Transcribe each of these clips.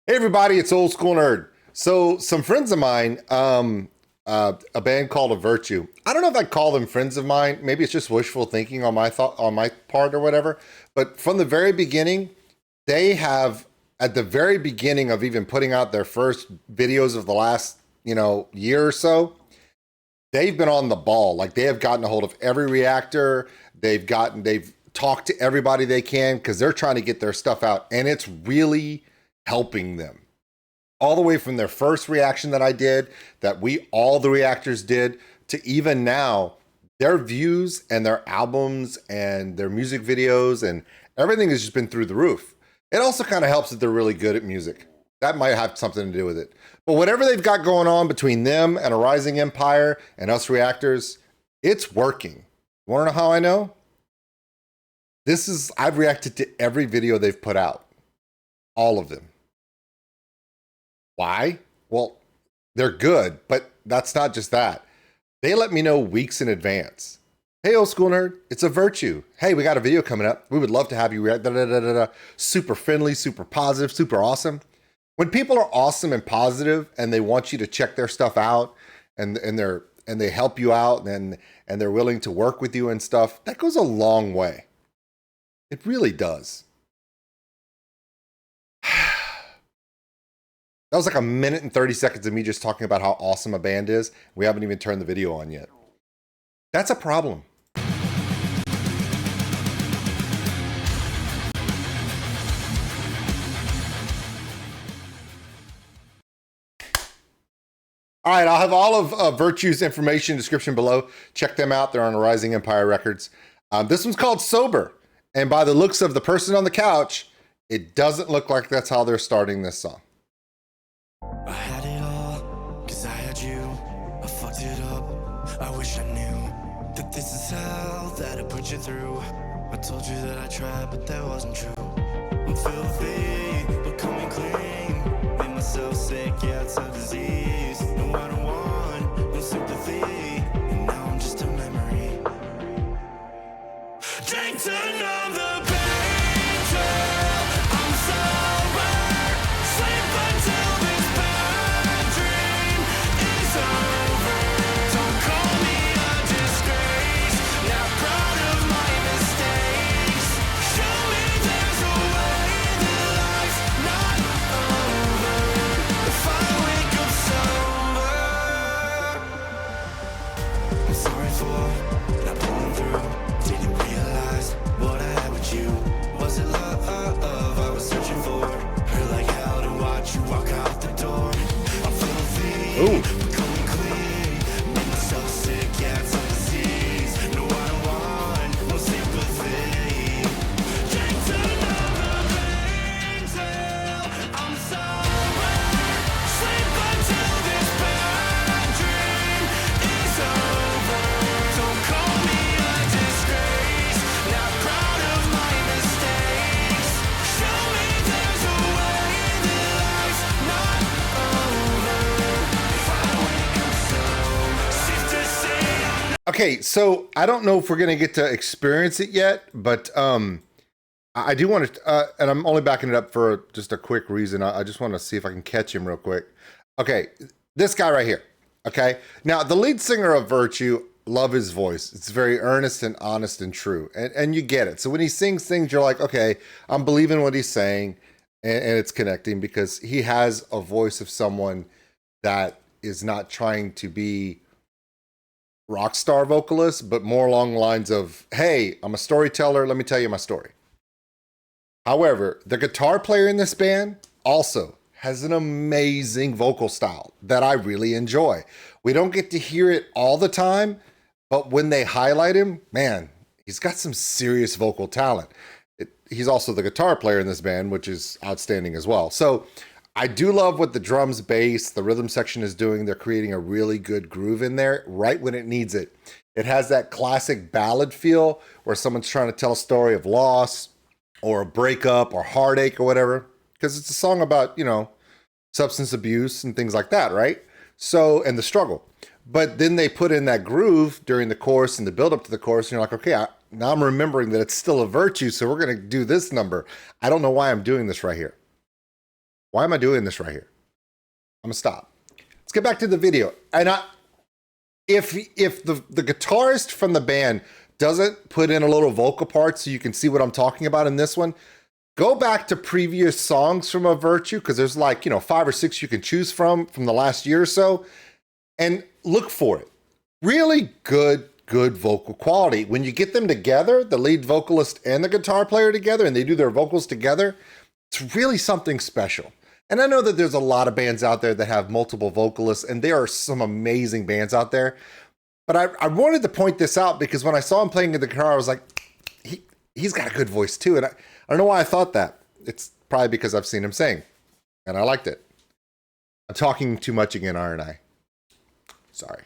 Hey everybody, it's Old School Nerd. So some friends of mine, a band called OMEN. I don't know if I'd call them friends of mine. Maybe it's just wishful thinking on my part or whatever. But from the very beginning, they have at the very beginning of even putting out their first videos of the last year or so, they've been on the ball. Like they have gotten a hold of every reactor. They've talked to everybody they can because they're trying to get their stuff out, and it's really helping them all the way from their first reaction that I did, that all the reactors did, to even now, their views and their albums and their music videos and everything has just been through the roof. It also kind of helps that they're really good at music. That might have something to do with it. But whatever they've got going on between them and a rising empire and us reactors, it's working. You want to know how I know? I've reacted to every video they've put out. All of them. Why? Well, they're good, but that's not just that. They let me know weeks in advance. Hey, old school nerd, it's OMEN. Hey, we got a video coming up. We would love to have you react. Super friendly, super positive, super awesome. When people are awesome and positive and they want you to check their stuff out and they help you out and they're willing to work with you and stuff, that goes a long way. It really does. That was like a minute and 30 seconds of me just talking about how awesome a band is. We haven't even turned the video on yet. That's a problem. All right, I'll have all of OMEN's information description below. Check them out. They're on Rising Empire Records. This one's called Sober. And by the looks of the person on the couch, it doesn't look like that's how they're starting this song. I had it all, cause I had you. I fucked it up, I wish I knew that this is hell that I put you through. I told you that I tried, but that wasn't true. I'm filthy, but coming clean. Made myself sick, yeah, it's a disease. No, I don't want no sympathy, and now I'm just a memory. Drink to numb the pain till I'm sober. Sleep until this bad dream is over. Don't call me a disgrace, not proud of my mistakes. Show me there's a way that life's not over. If I wake up sober, I'm sorry for not pulling through. Didn't realize what I had with you. Was it love I was searching for? Hurt like hell to watch you walk out the door. I'm filthy, becoming clean. Made myself sick, yeah, it's a disease. No, I don't want no sympathy. Drink to numb the pain till I'm sober. Sleep until this bad dream is over. Don't call me a disgrace, not proud of my mistakes. Show me there's a way that life's not over. If I wake up so safe to say I'm not. Okay, so I don't know if we're gonna get to experience it yet, but I do want to, and I'm only backing it up for just a quick reason. I just want to see if I can catch him real quick. Okay, this guy right here. Okay, now the lead singer of Virtue, love his voice. It's very earnest and honest and true, and you get it. So when he sings things, you're like, okay, I'm believing what he's saying, and it's connecting because he has a voice of someone that is not trying to be rock star vocalist, but more along the lines of, hey, I'm a storyteller. Let me tell you my story. However, the guitar player in this band also has an amazing vocal style that I really enjoy. We don't get to hear it all the time, but when they highlight him, man, he's got some serious vocal talent. He's also the guitar player in this band, which is outstanding as well. So I do love what the drums, bass, the rhythm section is doing. They're creating a really good groove in there right when it needs it. It has that classic ballad feel where someone's trying to tell a story of loss or a breakup or heartache or whatever, because it's a song about, substance abuse and things like that, right? So, and the struggle. But then they put in that groove during the chorus and the build up to the chorus, and you're like, okay, now I'm remembering that it's still a virtue, so we're going to do this number. I don't know why I'm doing this right here. Why am I doing this right here? I'm gonna stop. Let's get back to the video. And if the guitarist from the band doesn't put in a little vocal part so you can see what I'm talking about in this one, go back to previous songs from OFvirtue, because there's like, 5 or 6 you can choose from the last year or so, and look for it. Really good vocal quality. When you get them together, the lead vocalist and the guitar player together, and they do their vocals together, it's really something special. And I know that there's a lot of bands out there that have multiple vocalists, and there are some amazing bands out there. But I wanted to point this out because when I saw him playing the guitar, I was like, he's got a good voice too. And I don't know why I thought that. It's probably because I've seen him sing, and I liked it. I'm talking too much again, aren't I? Sorry.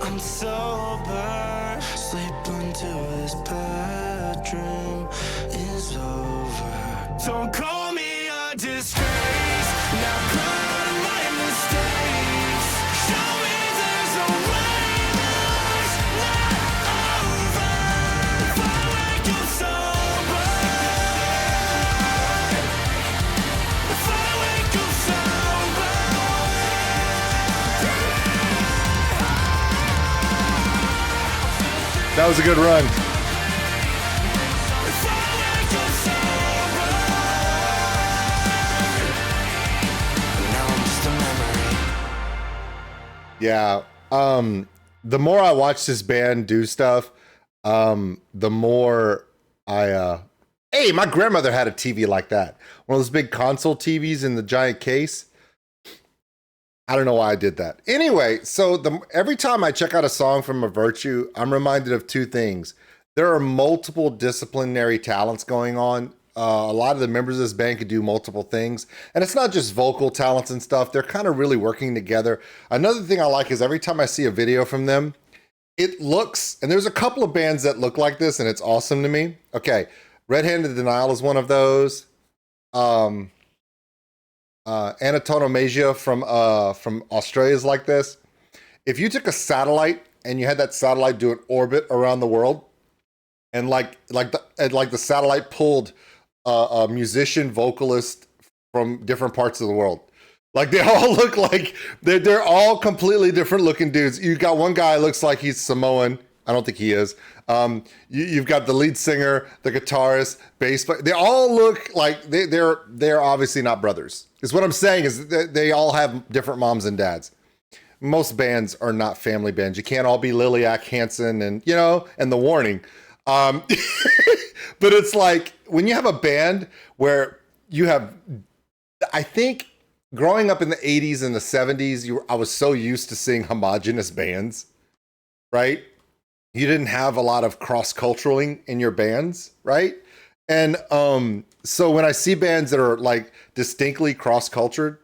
I'm sober, sleep until this bedroom is over. Don't call me a disgrace, now proud of my mistakes. Show me there's a way that life's not over. If I wake up sober, if I wake up sober. That was a good run. Yeah. The more I watch this band do stuff, the more hey, my grandmother had a TV like that. One of those big console TVs in the giant case. I don't know why I did that. Anyway, so every time I check out a song from OFvirtue, I'm reminded of 2 things. There are multiple disciplinary talents going on. A lot of the members of this band could do multiple things. And it's not just vocal talents and stuff. They're kind of really working together. Another thing I like is every time I see a video from them, it looks, and there's a couple of bands that look like this, and it's awesome to me. Okay, Red Handed Denial is one of those. Anatonomasia from Australia is like this. If you took a satellite and you had that satellite do an orbit around the world, and like the satellite pulled a musician vocalist from different parts of the world, like they all look like they're all completely different looking dudes. You got one guy looks like he's Samoan. I don't think he is. You've got the lead singer, the guitarist, bass player. They all look like they're obviously not brothers. Is what I'm saying is they all have different moms and dads. Most bands are not family bands. You can't all be Liliac, Hansen, and and The Warning. But it's like when you have a band where you have, I think growing up in the 80s and the 70s, I was so used to seeing homogenous bands, right? You didn't have a lot of cross-culturaling in your bands, right? And so when I see bands that are like distinctly cross-cultured,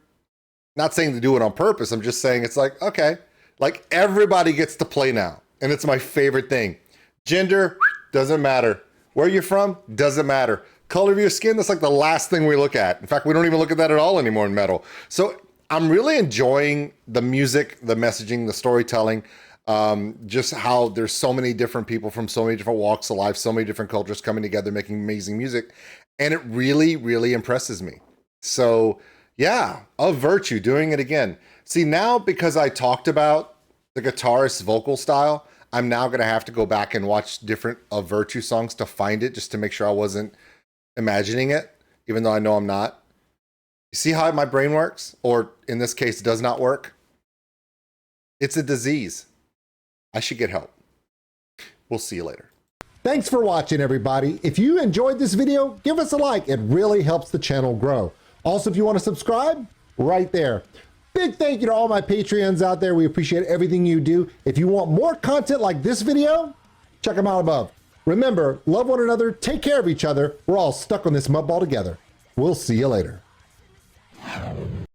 not saying to do it on purpose, I'm just saying it's like, okay, like everybody gets to play now. And it's my favorite thing. Gender, doesn't matter. Where you're from, doesn't matter. Color of your skin, that's like the last thing we look at. In fact, we don't even look at that at all anymore in metal. So I'm really enjoying the music, the messaging, the storytelling. Just how there's so many different people from so many different walks of life, so many different cultures coming together, making amazing music. And it really, really impresses me. So yeah, OFvirtue doing it again. See, now because I talked about the guitarist's vocal style, I'm now going to have to go back and watch different OFvirtue songs to find it, just to make sure I wasn't imagining it, even though I know I'm not. You see how my brain works? Or in this case, does not work? It's a disease. I should get help. We'll see you later. Thanks for watching, everybody. If you enjoyed this video, give us a like. It really helps the channel grow. Also, if you want to subscribe, right there. Big thank you to all my Patreons out there. We appreciate everything you do. If you want more content like this video, check them out above. Remember, love one another, take care of each other. We're all stuck on this mud ball together. We'll see you later.